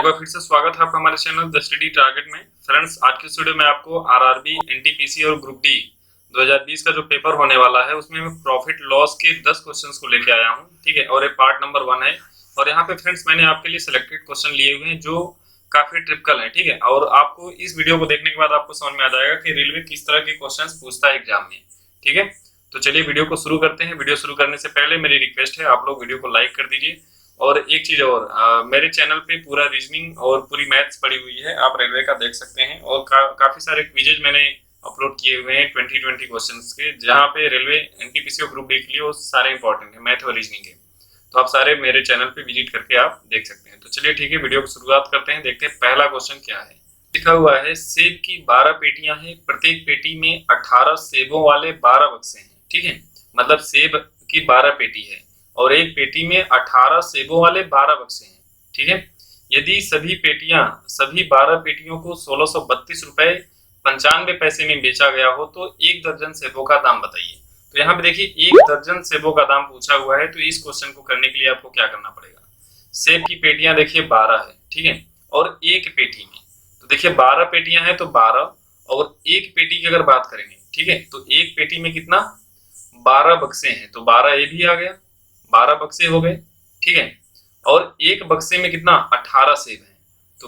बार फिर से स्वागत है आपका हमारे चैनल द स्टडी टारगेट में। फ्रेंड्स, आज के वीडियो में आपको आरआरबी, एनटीपीसी और ग्रुप डी 2020 का जो पेपर होने वाला है उसमें मैं प्रॉफिट लॉस के 10 क्वेश्चंस को लेके आया हूं। ठीक है, और ये पार्ट नंबर 1 है। और यहाँ पे फ्रेंड्स मैंने आपके लिए सिलेक्टेड क्वेश्चन लिए हुए हैं जो काफी ट्रिपिकल है। ठीक है, और आपको इस वीडियो को देखने के बाद आपको समझ में आ जाएगा कि रेलवे किस तरह के क्वेश्चन पूछता है एग्जाम में। ठीक है, तो चलिए वीडियो को शुरू करते हैं। वीडियो शुरू करने से पहले मेरी रिक्वेस्ट है, आप लोग वीडियो को लाइक कर दीजिए। और एक चीज और, मेरे चैनल पे पूरा रीजनिंग और पूरी मैथ्स पड़ी हुई है, आप रेलवे का देख सकते हैं। और काफी सारे क्विजेज मैंने अपलोड किए हुए हैं 2020 क्वेश्चंस के, जहां पे रेलवे, एनटीपीसी और ग्रुप डी के लिए वो सारे इंपॉर्टेंट है, मैथ और रीजनिंग के। तो आप सारे मेरे चैनल पे विजिट करके आप देख सकते हैं। तो चलिए ठीक है, वीडियो की शुरुआत करते हैं। देखते हैं पहला क्वेश्चन क्या है। लिखा हुआ है सेब की 12 पेटियां हैं, प्रत्येक पेटी में 18 सेबों वाले 12 बक्से हैं। ठीक है, मतलब सेब की 12 पेटी है और एक पेटी में 18 सेबों वाले 12 बक्से हैं। ठीक है, यदि सभी 12 पेटियों को 1632 रुपए 95 पैसे में बेचा गया हो तो एक दर्जन सेबों का दाम बताइए। तो यहाँ पे देखिए, एक दर्जन सेबों का दाम पूछा हुआ है। तो इस क्वेश्चन को करने के लिए आपको क्या करना पड़ेगा, सेब की पेटियां देखिए 12 है। ठीक है, और एक पेटी में, तो देखिए 12 पेटियां हैं तो 12, और एक पेटी की अगर बात करेंगे, ठीक है, तो एक पेटी में कितना, 12 बक्से हैं, तो 12 ये भी आ गया, 12 बक्से हो गए। ठीक है, और एक बक्से में कितना, 18 सेब हैं, तो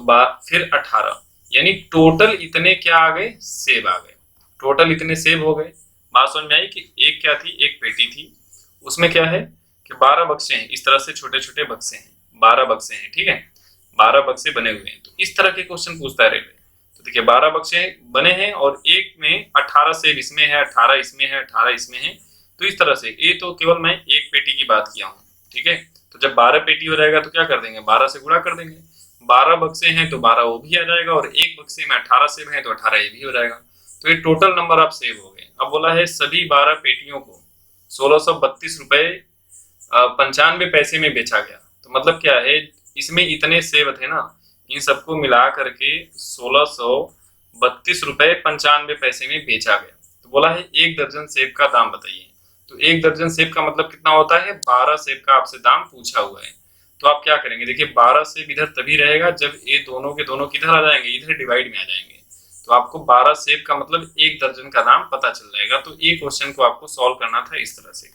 फिर 18, यानी टोटल इतने क्या आ गए, सेब आ गए। टोटल इतने सेब हो गए। बात समझ में आई कि एक क्या थी, एक पेटी थी, उसमें क्या है कि 12 बक्से हैं, इस तरह से छोटे छोटे बक्से हैं, 12 बक्से हैं। ठीक है, 12 बक्से बने हुए हैं। तो इस तरह के क्वेश्चन पूछता है रेलवे। तो देखिए 12 बक्से बने हैं और एक में 18 सेब इसमें है, 18 इसमें है, 18 इसमें है। तो इस तरह से, ये तो केवल मैं एक पेटी की बात किया हूँ। ठीक है, तो जब 12 पेटी हो जाएगा तो क्या कर देंगे, 12 से गुणा कर देंगे। 12 बक्से हैं तो 12 वो भी आ जाएगा, और एक बक्से में 18 सेब हैं तो 18 ये भी हो जाएगा। तो ये टोटल नंबर आप सेव हो गए। अब बोला है सभी 12 पेटियों को 1632 रुपए 95 पैसे में बेचा गया। तो मतलब क्या है, इसमें इतने सेब थे ना, इन सबको मिला करके 1632 रुपए 95 पैसे में बेचा गया। तो बोला है एक दर्जन सेब का दाम बताइए। तो एक दर्जन सेब का मतलब कितना होता है, 12 सेब का आपसे दाम पूछा हुआ है। तो आप क्या करेंगे, देखिए 12 सेब इधर तभी रहेगा जब ये दोनों के दोनों किधर आ जाएंगे, इधर डिवाइड में आ जाएंगे। तो आपको 12 सेब का मतलब एक दर्जन का दाम पता चल जाएगा। तो ये क्वेश्चन को आपको सॉल्व करना था इस तरह से।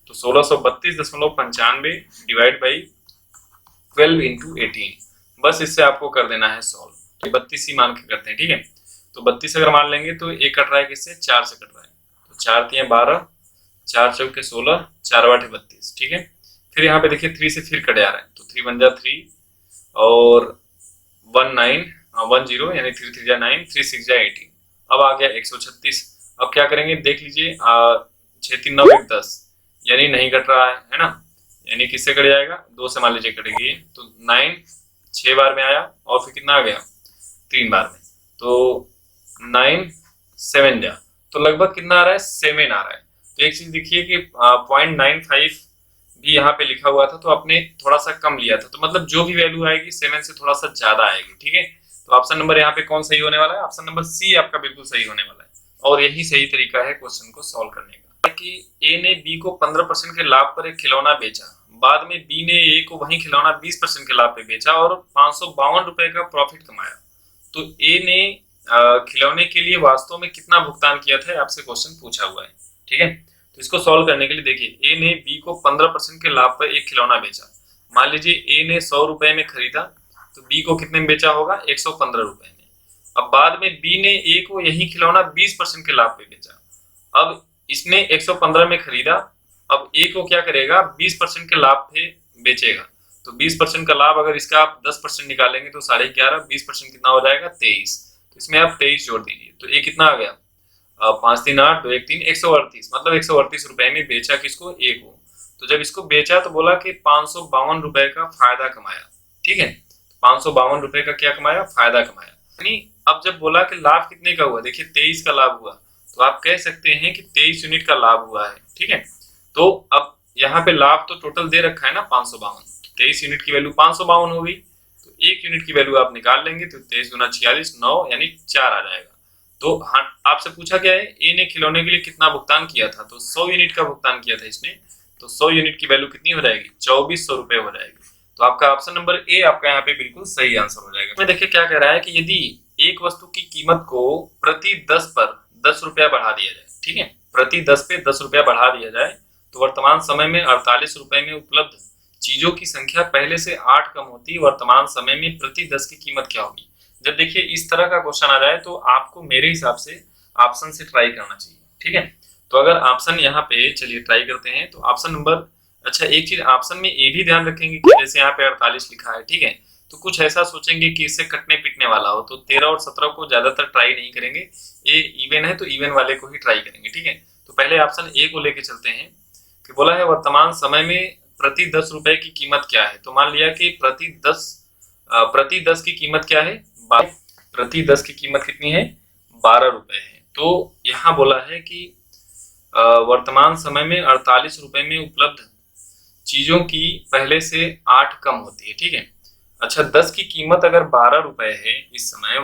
तो 1632.95 डिवाइड बाई 12 इंटू 18, बस इससे आपको कर देना है सॉल्व। 32 ही मान के करते हैं। ठीक है, तो 32 अगर मान लेंगे तो एक कट रहा है किससे, 4 से कट रहा है। तो 4 तियां 12, 4 चौके 16, 4 आठे 32। ठीक है, फिर यहाँ पे देखिए 3 से फिर कट आ रहा है, तो 3 1 जा 3 और 1 9 1 0, यानी 3 3 जा 9, 3 6 जा 18। अब आ गया 136। अब क्या करेंगे देख लीजिए, 6 3 9 1 10, यानी नहीं कट रहा है ना, यानी किससे कट जाएगा, 2 से मान लीजिए कटेगी। तो 9 6 बार में आया और फिर कितना आ गया, 3 बार में, तो 9 7 जा, तो लगभग कितना आ रहा है, 7 आ रहा है। तो एक चीज देखिए कि 0.95 भी यहाँ पे लिखा हुआ था, तो आपने थोड़ा सा कम लिया था। तो मतलब जो भी वैल्यू आएगी 7 से थोड़ा सा ज्यादा आएगी। ठीक है, तो ऑप्शन नंबर यहाँ पे कौन सही होने वाला है, ऑप्शन नंबर सी आपका बिल्कुल सही होने वाला है। और यही सही तरीका है क्वेश्चन को सॉल्व करने का। कि ए ने बी को 15% के लाभ पर एक खिलौना बेचा, बाद में बी ने ए को वही खिलौना 20% के लाभ पे बेचा और 552 रुपए का प्रॉफिट कमाया। तो ए ने खिलौने के लिए वास्तव में कितना भुगतान किया था, आपसे क्वेश्चन पूछा हुआ है। ठीक है, तो इसको सॉल्व करने के लिए देखिए, ए ने बी को 15% के लाभ पर एक खिलौना बेचा। मान लीजिए ए ने 100 रुपए में खरीदा, तो बी को कितने में बेचा होगा, 115 रुपए में। अब बाद में बी ने ए को यही खिलौना 20% के लाभ पे बेचा। अब इसने 115 में खरीदा, अब ए को क्या करेगा, 20% के लाभ पे बेचेगा। तो 20% का लाभ अगर इसका आप 10% निकालेंगे तो 11.5, 20% कितना हो जाएगा, 23। तो इसमें आप 23 जोड़ दीजिए, तो ए कितना आ गया, 5 3 8 2 1 3, 138, मतलब 138 रुपए में बेचा किसको, ए को। तो जब इसको बेचा तो बोला कि 552 रुपए का फायदा कमाया। ठीक है, 552 रुपए का क्या कमाया, फायदा कमाया। यानी अब जब बोला कि लाभ कितने का हुआ, देखिए 23 का लाभ हुआ, तो आप कह सकते हैं कि 23 यूनिट का लाभ हुआ है। ठीक है, तो अब यहाँ पे लाभ तो टोटल दे रखा है ना 552, 23 यूनिट की वैल्यू 552 हो गई। तो 1 यूनिट की वैल्यू आप निकाल लेंगे, तो 23 गुना 46 9, यानी 4 आ जाएगा। तो हाँ, आपसे पूछा क्या है, ए ने खिलौने के लिए कितना भुगतान किया था, तो 100 यूनिट का भुगतान किया था इसने। तो 100 यूनिट की वैल्यू कितनी हो जाएगी, 2400 रुपए हो जाएगी। तो आपका ऑप्शन नंबर ए आपका यहाँ पे बिल्कुल सही आंसर हो जाएगा। देखिए क्या कह रहा है कि यदि एक वस्तु की कीमत को प्रति 10 पर 10 रुपया बढ़ा दिया जाए, ठीक है, प्रति 10 पे 10 रुपया बढ़ा दिया जाए तो वर्तमान समय में 48 रुपए में उपलब्ध चीजों की संख्या पहले से 8 कम होती, वर्तमान समय में प्रति 10 की कीमत क्या होगी। जब देखिए इस तरह का क्वेश्चन आ जाए तो आपको मेरे हिसाब से ऑप्शन से ट्राई करना चाहिए, ठीक है। तो अगर ऑप्शन यहाँ पे चलिए ट्राई करते हैं तो ऑप्शन नंबर, अच्छा एक चीज ऑप्शन में ये भी ध्यान रखेंगे कि जैसे यहाँ पे 48 लिखा है, ठीक है, तो कुछ ऐसा सोचेंगे कि इससे कटने पिटने वाला हो, तो 13 और 17 को ज्यादातर ट्राई नहीं करेंगे। ये इवन है तो इवन वाले को ही ट्राई करेंगे, ठीक है। तो पहले ऑप्शन ए को लेके चलते हैं कि बोला है वर्तमान समय में प्रति 10 रुपए की कीमत क्या है। तो मान लिया कि प्रति 10 की कीमत क्या है, प्रति 10 की कीमत कितनी है, 12 रुपए है। तो यहाँ बोला है कि वर्तमान समय में 48 रुपए में उपलब्ध चीजों की पहले से 8 कम होती है, ठीक है। अच्छा 10 की कीमत अगर 12 रुपए है इस समय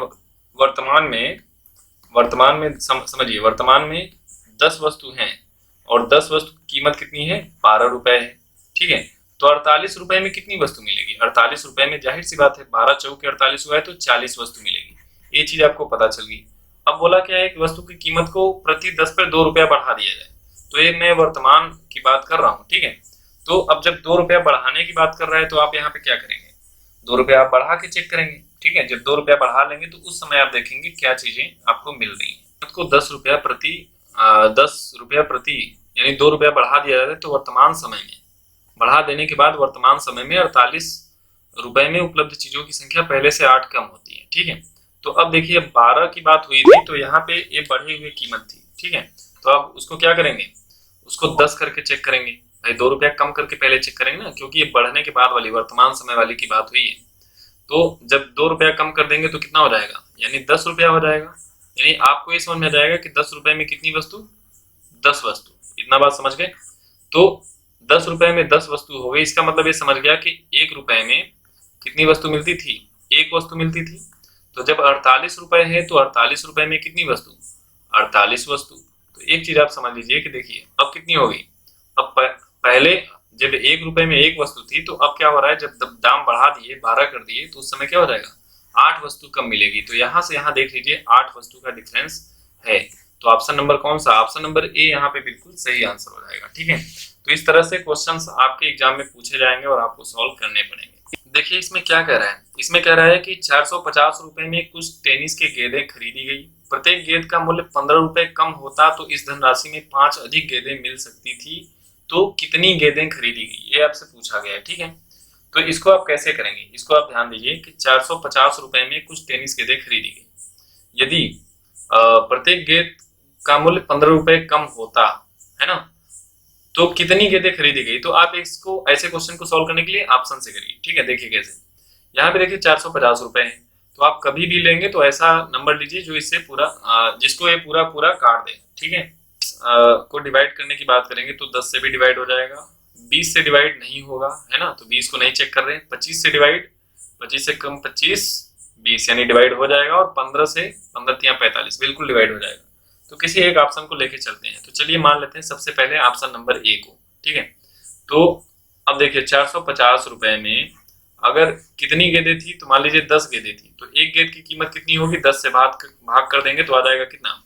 वर्तमान में समझिए वर्तमान में 10 वस्तु हैं और 10 वस्तु की कीमत कितनी है, 12 रुपए है, ठीक है। तो 48 रुपए में कितनी वस्तु मिलेगी, 48 रुपए में जाहिर सी बात है 12 चौके 48 हुआ है तो 40 वस्तु मिलेगी, ये चीज आपको पता चल गई। अब बोला क्या है कि वस्तु की कीमत को प्रति 10 पर 2 रुपया बढ़ा दिया जाए, तो ये मैं वर्तमान की बात कर रहा हूँ, ठीक है। तो अब जब 2 रुपया बढ़ाने की बात कर रहा है तो आप यहाँ पे क्या करेंगे, 2 रुपया आप बढ़ा के चेक करेंगे, ठीक है। जब 2 रुपया बढ़ा लेंगे तो उस समय आप देखेंगे क्या चीजें आपको मिल रही है। को 10 रुपया प्रति यानी 2 रुपया बढ़ा दिया जाए तो वर्तमान समय में बढ़ा देने के बाद वर्तमान समय में 48 रुपए में उपलब्ध चीजों की संख्या पहले से 8 कम होती है, ठीक है। तो अब देखिए 12 की बात हुई थी तो यहाँ पे ये बढ़ी हुई कीमत थी, ठीक है। तो अब उसको क्या करेंगे, उसको 10 करके चेक करेंगे, भाई 2 रुपया कम करके पहले चेक करेंगे ना, क्योंकि ये बढ़ने के बाद वाली वर्तमान समय वाली की बात हुई है। तो जब 2 रुपया कम कर देंगे तो कितना हो जाएगा, यानी 10 रुपया हो जाएगा। यानी आपको ये समझ में आ जाएगा कि 10 रुपए में कितनी वस्तु, 10 वस्तु, इतना बात समझ गए। तो 10 रुपए में 10 वस्तु हो गई, इसका मतलब ये समझ गया कि 1 रुपए में कितनी वस्तु मिलती थी, 1 वस्तु मिलती थी। तो जब 48 रुपए है तो 48 रुपए में कितनी वस्तु, 48 वस्तु। तो एक चीज आप समझ लीजिए कि देखिए अब कितनी हो गई, अब पहले जब 1 रुपए में 1 वस्तु थी तो अब क्या हो रहा है, जब दाम बढ़ा दिए 12 कर दिए तो उस समय क्या हो जाएगा, 8 वस्तु कम मिलेगी। तो यहाँ से यहाँ देख लीजिए 8 वस्तु का डिफरेंस है। तो ऑप्शन नंबर कौन सा, ऑप्शन नंबर ए यहाँ पे बिल्कुल सही आंसर हो जाएगा, ठीक है। तो इस तरह से क्वेश्चंस आपके एग्जाम में पूछे जाएंगे और आपको सॉल्व करने पड़ेंगे। देखिए इसमें क्या कह रहा है, इसमें कह रहा है कि 450 रुपए में कुछ टेनिस के गेंदें खरीदी गई, प्रत्येक गेंद का मूल्य 15 रुपए कम होता तो इस धनराशि में 5 अधिक गेंदें मिल सकती थी, तो कितनी गेंदें खरीदी गई, ये आपसे पूछा गया है, ठीक है। तो इसको आप कैसे करेंगे, इसको आप ध्यान दीजिए कि 450 रुपए में कुछ टेनिस गेंदें खरीदी गई, यदि प्रत्येक गेंद का मूल्य 15 रुपए कम होता है ना, तो कितनी गेंदें खरीदी गई। तो आप इसको ऐसे क्वेश्चन को सॉल्व करने के लिए ऑप्शन से करिए, ठीक है। देखिए कैसे, यहाँ पे देखिए 450 रुपए है, तो आप कभी भी लेंगे तो ऐसा नंबर लीजिए जो इससे पूरा जिसको ये पूरा पूरा काट दे, ठीक है। को डिवाइड करने की बात करेंगे तो 10 से भी डिवाइड हो जाएगा, 20 से डिवाइड नहीं होगा, है ना, तो 20 को नहीं चेक कर रहे हैं। 25 से डिवाइड, 25 से कम 25, 20 यानी डिवाइड हो जाएगा, और 15 से 15 45 बिल्कुल डिवाइड हो जाएगा। तो किसी एक ऑप्शन को लेके चलते हैं। तो चलिए मान लेते हैं सबसे पहले ऑप्शन नंबर ए को, ठीक है। तो अब देखिए 450 रुपए में अगर कितनी गेंदें थी, तो मान लीजिए 10 गेंदें थी, तो एक गेंद की कीमत कितनी होगी, 10 से भाग कर देंगे तो आ जाएगा कितना,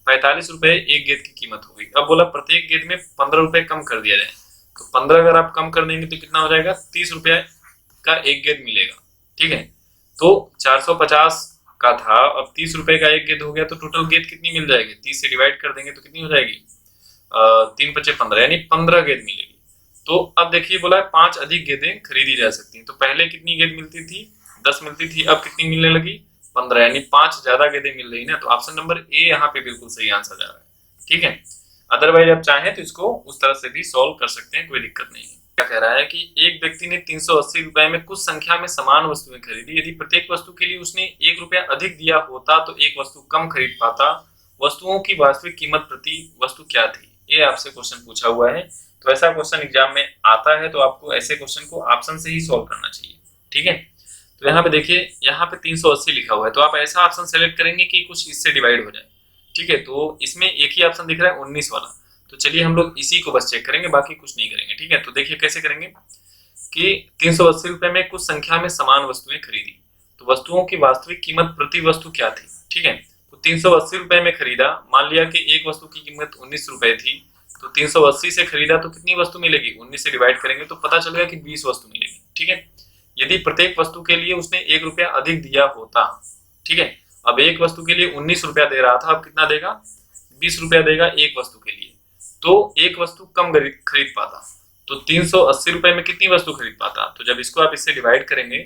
45 रुपए एक गेंद की कीमत होगी। अब बोला प्रत्येक गेंद में 15 रुपए कम कर दिया जाए, तो 15 अगर आप कम कर देंगे तो कितना हो जाएगा, 30 रुपए का एक गेंद मिलेगा, ठीक है। तो 450 का था, अब 30 रुपए का एक गेंद हो गया, तो टोटल गेंद कितनी मिल जाएगी, 30 से डिवाइड कर देंगे तो कितनी हो जाएगी, 3 × 5 = 15 यानी 15 गेंद मिलेगी। तो अब देखिए बोला है 5 अधिक गेंदें खरीदी जा सकती हैं, तो पहले कितनी गेंद मिलती थी, 10 मिलती थी, अब कितनी मिलने लगी, 15 यानी 5 ज्यादा गेंदें मिल रही ना। तो ऑप्शन नंबर ए यहाँ पे बिल्कुल सही आंसर जा रहा है, ठीक है। अदरवाइज आप चाहें तो इसको उस तरह से भी सॉल्व कर सकते हैं, कोई दिक्कत नहीं है। क्या कह रहा है कि एक व्यक्ति ने 380 रुपए में कुछ संख्या में समान वस्तुएं खरीदी, यदि प्रत्येक वस्तु के लिए उसने 1 रुपया अधिक दिया होता तो एक वस्तु कम खरीद पाता, वस्तुओं की वास्तविक कीमत प्रति वस्तु क्या थी, ये आपसे क्वेश्चन पूछा हुआ है। तो ऐसा क्वेश्चन एग्जाम में आता है तो आपको ऐसे क्वेश्चन को ऑप्शन से ही सॉल्व करना चाहिए, ठीक है। तो यहाँ पे देखिए, यहाँ पे 380 लिखा हुआ है, तो आप ऐसा ऑप्शन सेलेक्ट करेंगे कि कुछ इससे डिवाइड हो जाए, ठीक है। तो इसमें एक ही ऑप्शन दिख रहा है 19 वाला, तो चलिए हम लोग इसी को बस चेक करेंगे, बाकी कुछ नहीं करेंगे, ठीक है। तो देखिए कैसे करेंगे, कि 380 रुपए में कुछ संख्या में समान वस्तुएं खरीदी, तो वस्तुओं की वास्तविक कीमत प्रति वस्तु क्या थी। ठीक है, तो 380 रुपए में खरीदा, मान लिया कि एक वस्तु की कीमत 19 रुपए थी, तो 380 से खरीदा तो कितनी वस्तु मिलेगी, 19 से डिवाइड करेंगे तो पता चलेगा कि 20 वस्तु मिलेगी। ठीक है, यदि प्रत्येक वस्तु के लिए उसने 1 रुपया अधिक दिया होता, ठीक है, अब एक वस्तु के लिए 19 रुपया दे रहा था, अब कितना देगा, 20 रुपया देगा एक वस्तु के लिए, तो एक वस्तु कम खरीद पाता। तो 380 रुपए में कितनी वस्तु खरीद पाता, तो जब इसको आप इससे डिवाइड करेंगे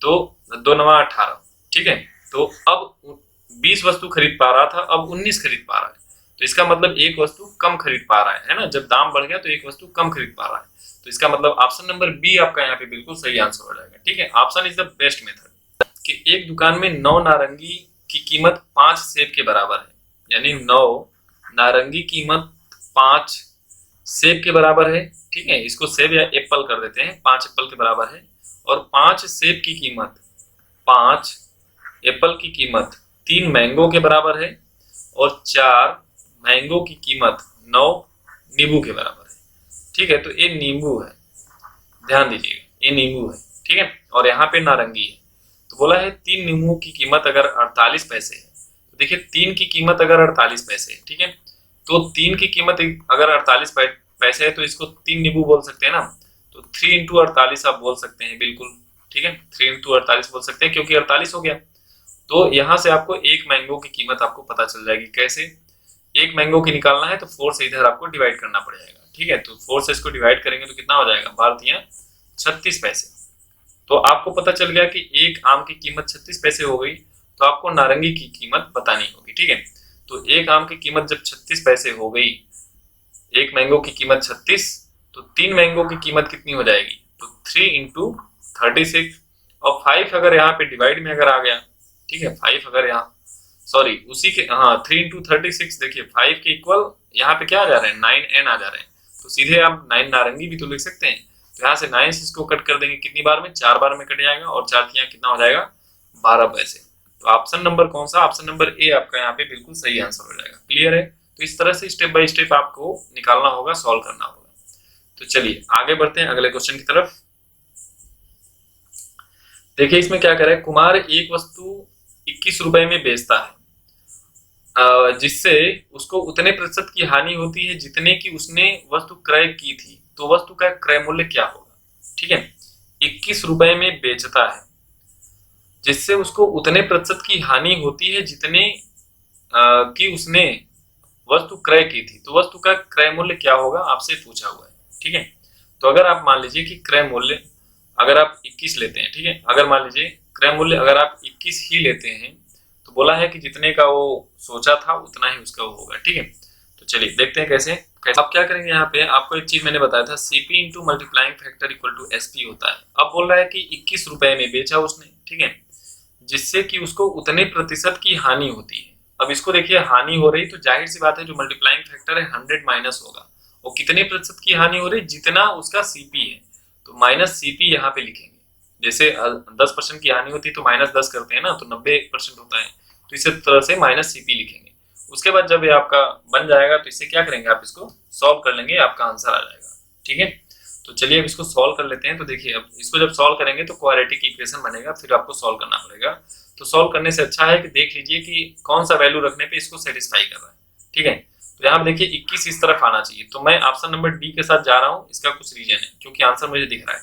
तो 2 9 18, ठीक है, तो अब 20 वस्तु खरीद पा रहा था, अब 19 खरीद पा रहा है, तो इसका मतलब एक वस्तु कम खरीद पा रहा है ना, जब दाम बढ़ गया तो एक वस्तु कम खरीद पा रहा है, तो इसका मतलब ऑप्शन नंबर बी आपका यहाँ पे बिल्कुल सही आंसर हो जाएगा। ठीक है, option is the best method. कि एक दुकान में 9 नारंगी की कीमत 5 सेब के बराबर है, यानी 9 नारंगी कीमत 5 सेब के बराबर है। ठीक है, इसको सेब या एप्पल कर देते हैं, 5 एप्पल के बराबर है, और 5 सेब की कीमत 5 एप्पल की कीमत 3 मैंगो के बराबर है, और 4 मैंगो की कीमत 9 नींबू के बराबर है। ठीक है, तो ये नींबू है, ध्यान दीजिएगा, ये नींबू है। ठीक है, और यहाँ पे नारंगी है, तो बोला है 3 नींबू की कीमत अगर 48 पैसे है, तो देखिए 3 की कीमत अगर 48 पैसे है, ठीक है, तो 3 की कीमत अगर 48 पैसे है तो इसको 3 नींबू बोल सकते हैं ना, तो 3 इंटू 48 आप बोल सकते हैं बिल्कुल। ठीक है, 3 इंटू 48 बोल सकते हैं क्योंकि 48 हो गया। तो यहाँ से आपको एक मैंगो की कीमत आपको पता चल जाएगी। कैसे, एक मैंगो की निकालना है तो 4 से इधर आपको डिवाइड करना पड़ेगा। ठीक है, तो 4 से इसको डिवाइड करेंगे तो कितना हो जाएगा, 12 36 पैसे। तो आपको पता चल गया कि एक आम की कीमत 36 पैसे हो गई, तो आपको नारंगी की कीमत बतानी होगी। ठीक है, तो एक आम की कीमत जब 36 पैसे हो गई, एक मैंगो की कीमत 36, तो 3 मैंगो की कीमत कितनी हो जाएगी, तो 3 इंटू 36, और 5 अगर यहाँ पे डिवाइड में अगर आ गया, ठीक है, 5 अगर यहाँ सॉरी उसी के, हाँ 3 इंटू 36, देखिए 5 के इक्वल यहाँ पे क्या आ जा रहे हैं, 9n आ जा रहे हैं, तो सीधे आप 9 नारंगी भी तो लिख सकते हैं। तो यहाँ से 9 से इसको कट कर देंगे, कितनी बार में, 4 बार में कट जाएगा, और 4 की यहाँ कितना हो जाएगा, 12 पैसे। तो ऑप्शन नंबर कौन सा, ऑप्शन नंबर ए आपका यहाँ पे बिल्कुल सही आंसर हो जाएगा। क्लियर है, तो इस तरह से स्टेप बाय स्टेप आपको निकालना होगा, सॉल्व करना होगा। तो चलिए आगे बढ़ते हैं अगले क्वेश्चन की तरफ। देखिए इसमें क्या करे, कुमार एक वस्तु 21 रुपए में बेचता है, जिससे उसको उतने प्रतिशत की हानि होती है जितने की उसने वस्तु क्रय की थी, तो वस्तु का क्रय मूल्य क्या होगा। ठीक है, 21 रुपए में बेचता है, जिससे उसको उतने प्रतिशत की हानि होती है जितने की उसने वस्तु क्रय की थी, तो वस्तु का क्रय मूल्य क्या होगा, आपसे पूछा हुआ है। ठीक है, तो अगर आप मान लीजिए कि क्रय मूल्य अगर आप 21 लेते हैं, ठीक है, अगर मान लीजिए क्रय मूल्य अगर आप 21 ही लेते हैं, तो बोला है कि जितने का वो सोचा था उतना ही उसका वो होगा। ठीक है, तो चलिए देखते हैं कैसे आप क्या करेंगे। यहाँ पे आपको एक चीज मैंने बताया था, CP into multiplying factor equal to SP होता है। अब बोल रहा है कि 21 रुपए में बेचा उसने, ठीक है, जिससे कि उसको उतने प्रतिशत की हानि होती है। अब इसको देखिए, हानि हो रही, तो जाहिर सी बात है जो मल्टीप्लाइंग फैक्टर है 100 माइनस होगा, और कितने प्रतिशत की हानि हो रही, जितना उसका सीपी है, तो माइनस सीपी यहाँ पे लिखेंगे। जैसे 10% की हानि होती है तो -10 करते हैं ना, तो 90% होता है, तो इसी तरह से माइनस सीपी लिखेंगे। उसके बाद जब ये आपका बन जाएगा तो इसे क्या करेंगे, आप इसको सॉल्व कर लेंगे, आपका आंसर आ जाएगा। ठीक है, तो चलिए अब इसको सॉल्व कर लेते हैं। तो देखिए अब इसको जब सॉल्व करेंगे तो क्वाड्रेटिक इक्वेशन बनेगा, फिर आपको सॉल्व करना पड़ेगा। तो सॉल्व करने से अच्छा है कि देख लीजिए कि कौन सा वैल्यू रखने पे इसको सेटिस्फाई कर रहा है। ठीक है, तो यहाँ पे देखिए 21 इस तरफ आना चाहिए, तो मैं ऑप्शन नंबर डी के साथ जा रहा हूँ। इसका कुछ रीजन है, क्योंकि आंसर मुझे दिख रहा है।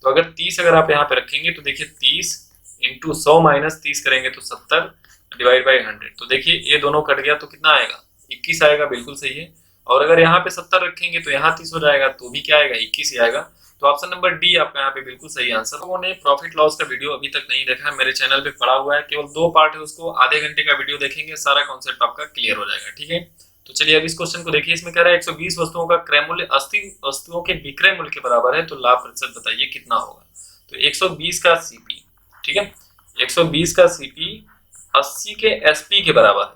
तो अगर 30 अगर आप यहाँ पे रखेंगे तो देखिए 30 इंटू 100 माइनस 30 करेंगे तो 70 डिवाइड बाई 100, तो देखिए ये दोनों कट गया तो कितना आएगा, 21 आएगा, बिल्कुल सही है। और अगर यहाँ पे 70 रखेंगे तो यहाँ 30 हो जाएगा, तो भी क्या आएगा, 21 ही आएगा। तो ऑप्शन नंबर डी आपका यहाँ पे बिल्कुल सही आंसर। लोगों ने प्रॉफिट लॉस का वीडियो अभी तक नहीं देखा है, मेरे चैनल पे पड़ा हुआ है, केवल 2 पार्ट है, उसको आधे घंटे का वीडियो देखेंगे, सारा कॉन्सेप्ट आपका क्लियर हो जाएगा। ठीक है, तो चलिए अब इस क्वेश्चन को देखिए। इसमें कह रहा है 120 वस्तुओं का क्रय मूल्य 80 वस्तुओं के विक्रय मूल्य के बराबर है, तो लाभ प्रतिशत बताइए कितना होगा। तो 120 का सीपी, ठीक है, 120 का सीपी 80 के एसपी के बराबर है,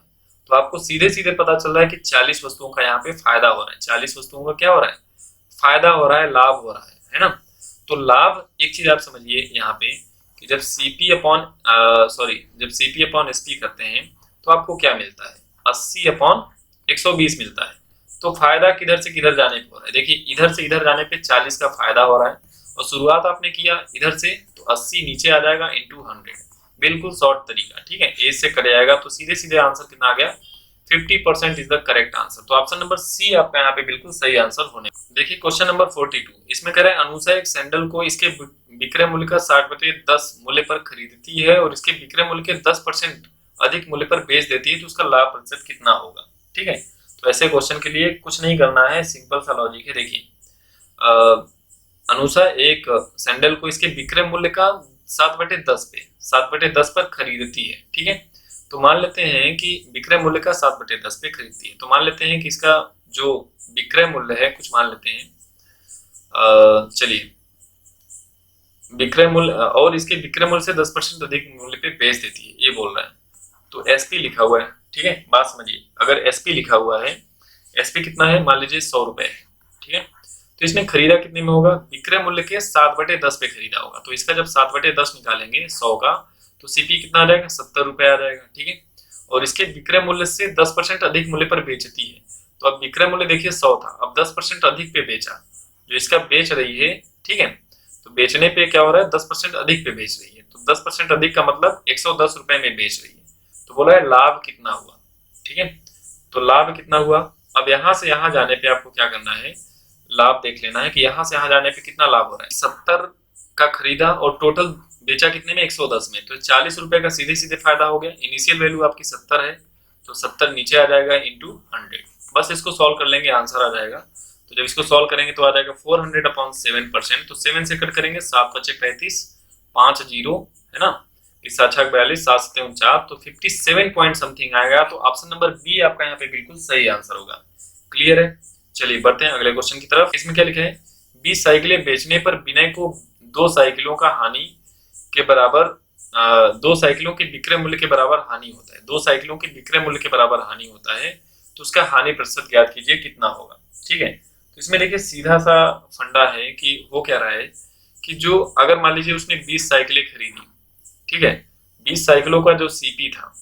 तो आपको सीधे सीधे पता चल रहा है कि 40 वस्तुओं का यहाँ पे फायदा हो रहा है। 40 वस्तुओं का क्या हो रहा है, फायदा हो रहा है, लाभ हो रहा है ना। तो लाभ, एक चीज आप समझिए यहाँ पे कि जब सीपी अपॉन एसपी करते हैं तो आपको क्या मिलता है, 80 अपॉन 120 मिलता है। तो फायदा किधर से किधर जाने पे हो रहा है, देखिए इधर से इधर जाने पे 40 का फायदा हो रहा है, और शुरुआत आपने किया इधर से, तो 80 नीचे आ जाएगा इंटू 100, बिल्कुल शॉर्ट तरीका, ठीक है। ए से कट जाएगा तो सीधे सीधे आंसर कितना आ गया, 50% इज द करेक्ट आंसर। तो ऑप्शन नंबर सी आपका यहाँ पे बिल्कुल सही आंसर होने। देखिए क्वेश्चन नंबर 42, इसमें कह रहे हैं अनुषा एक सैंडल को इसके विक्रय मूल्य का 60/10 मूल्य पर खरीदती है और इसके विक्रय मूल्य के 10% अधिक मूल्य पर बेच देती है, तो उसका लाभ प्रतिशत कितना होगा, ठीक है। तो ऐसे क्वेश्चन के लिए कुछ नहीं करना है, सिंपल सा लॉजिक है। देखिए अनुषा एक सैंडल को इसके विक्रय मूल्य का 7/10 पर खरीदती है, ठीक है। तो मान लेते हैं कि विक्रय मूल्य का 7/10 पे खरीदती है, तो मान लेते हैं कि इसका जो विक्रय मूल्य है कुछ मान लेते हैं, चलिए विक्रय मूल्य, और इसके विक्रय मूल्य से 10% अधिक मूल्य पे बेच देती है, ये बोल रहा है। तो एसपी लिखा हुआ है, ठीक है, बात समझिए। अगर एसपी लिखा हुआ है, एसपी कितना है, मान लीजिए 100 रुपए है, ठीक है। तो इसने खरीदा कितने में होगा, विक्रय मूल्य के 7/10 पे खरीदा होगा। तो इसका जब 7/10 निकालेंगे 100 का, तो सीपी कितना आ जाएगा, 70 रुपए आ जाएगा, ठीक है। और इसके विक्रय मूल्य से 10% अधिक मूल्य पर बेचती है, तो अब विक्रय मूल्य देखिए 100 था, अब 10% अधिक पे बेचा, जो इसका बेच रही है, ठीक है। तो बेचने पे क्या हो रहा है, 10% अधिक पे बेच रही है, तो 10% अधिक का मतलब 110 रुपए में बेच रही है। तो बोला है लाभ कितना हुआ, ठीक है। तो लाभ कितना हुआ, अब यहां से यहां जाने पे आपको क्या करना है, लाभ देख लेना है कि यहां से यहां जाने पे कितना लाभ हो रहा है। 70 का खरीदा और टोटल बेचा कितने में, 110 में, तो 40 रुपए का सीधे सीधे फायदा हो गया। इनिशियल वैल्यू आपकी 70 है, तो 70 नीचे आ जाएगा इंटू 100। बस इसको सॉल्व कर लेंगे, आंसर आ जाएगा। तो जब इसको सॉल्व करेंगे तो आ जाएगा 400/7%, तो 7 से कट करेंगे, 7 बचे 35, 5 जीरो है ना, इस 42, 7 7 49, तो 57 पॉइंट समथिंग आएगा। तो ऑप्शन नंबर बी आपका यहाँ पे बिल्कुल सही आंसर होगा। क्लियर है, चलिए बढ़ते हैं अगले क्वेश्चन की तरफ। इसमें क्या लिखा है, 20 साइकिलें बेचने पर विनय को 2 साइकिलों का हानि के बराबर 2 साइकिलों के विक्रय मूल्य के बराबर हानि होता है, 2 साइकिलों के विक्रय मूल्य के बराबर हानि होता है, तो उसका हानि प्रतिशत ज्ञात कीजिए कितना होगा, ठीक है। तो इसमें देखिए सीधा सा फंडा है कि हो क्या रहा है कि जो अगर मान लीजिए उसने 20 साइकिलें खरीदी, ठीक है, 20 साइकिलों का जो सीपी था,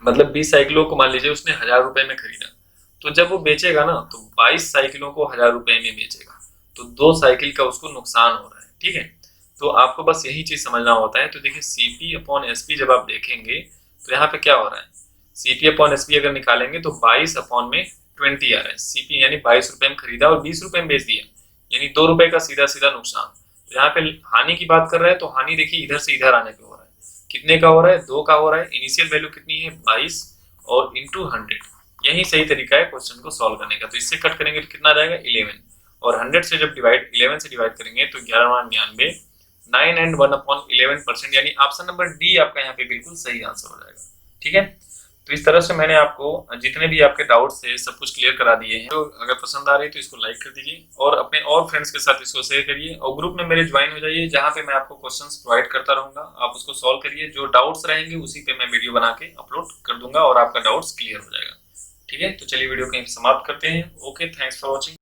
मतलब 20 साइकिलों को मान लीजिए उसने 1000 रुपए में खरीदा, तो जब वो बेचेगा ना तो 22 साइकिलों को 1000 रुपए में बेचेगा, तो 2 साइकिल का उसको नुकसान हो रहा है, ठीक है। तो आपको बस यही चीज समझना होता है। तो देखिए सीपी अपॉन एसपी जब आप देखेंगे तो यहाँ पे क्या हो रहा है, सीपी अपॉन एसपी अगर निकालेंगे तो 22 अपॉन में 20 आ रहा है। सीपी यानी 22 रुपए में खरीदा और 20 रुपए में बेच दिया, यानी 2 रुपए का सीधा सीधा नुकसान। तो यहाँ पे हानि की बात कर रहे हैं, तो हानि देखिए इधर से इधर आने पे हो रहा है, कितने का हो रहा है, 2 का हो रहा है। इनिशियल वैल्यू कितनी है, 22 और इंटू 100, यही सही तरीका है क्वेश्चन को सॉल्व करने का। तो इससे कट करेंगे तो कितना जाएगा, 11, और 100 से जब 11 से डिवाइड करेंगे तो 11×99, 9 and 1/11%, यानी ऑप्शन नंबर डी आपका यहाँ पे बिल्कुल सही आंसर हो जाएगा, ठीक है। तो इस तरह से मैंने आपको जितने भी आपके डाउट्स थे सब कुछ क्लियर करा दिए हैं। तो अगर पसंद आ रही है तो इसको लाइक कर दीजिए और अपने और फ्रेंड्स के साथ इसको शेयर करिए, और ग्रुप में मेरे ज्वाइन हो जाइए, जहाँ पे मैं आपको क्वेश्चंस प्रोवाइड करता रहूंगा। आप उसको सॉल्व करिए, जो डाउट्स रहेंगे उसी पे मैं वीडियो बना के अपलोड कर दूंगा और आपका डाउट्स क्लियर हो जाएगा, ठीक है। तो चलिए वीडियो को समाप्त करते हैं। Okay, thanks for watching.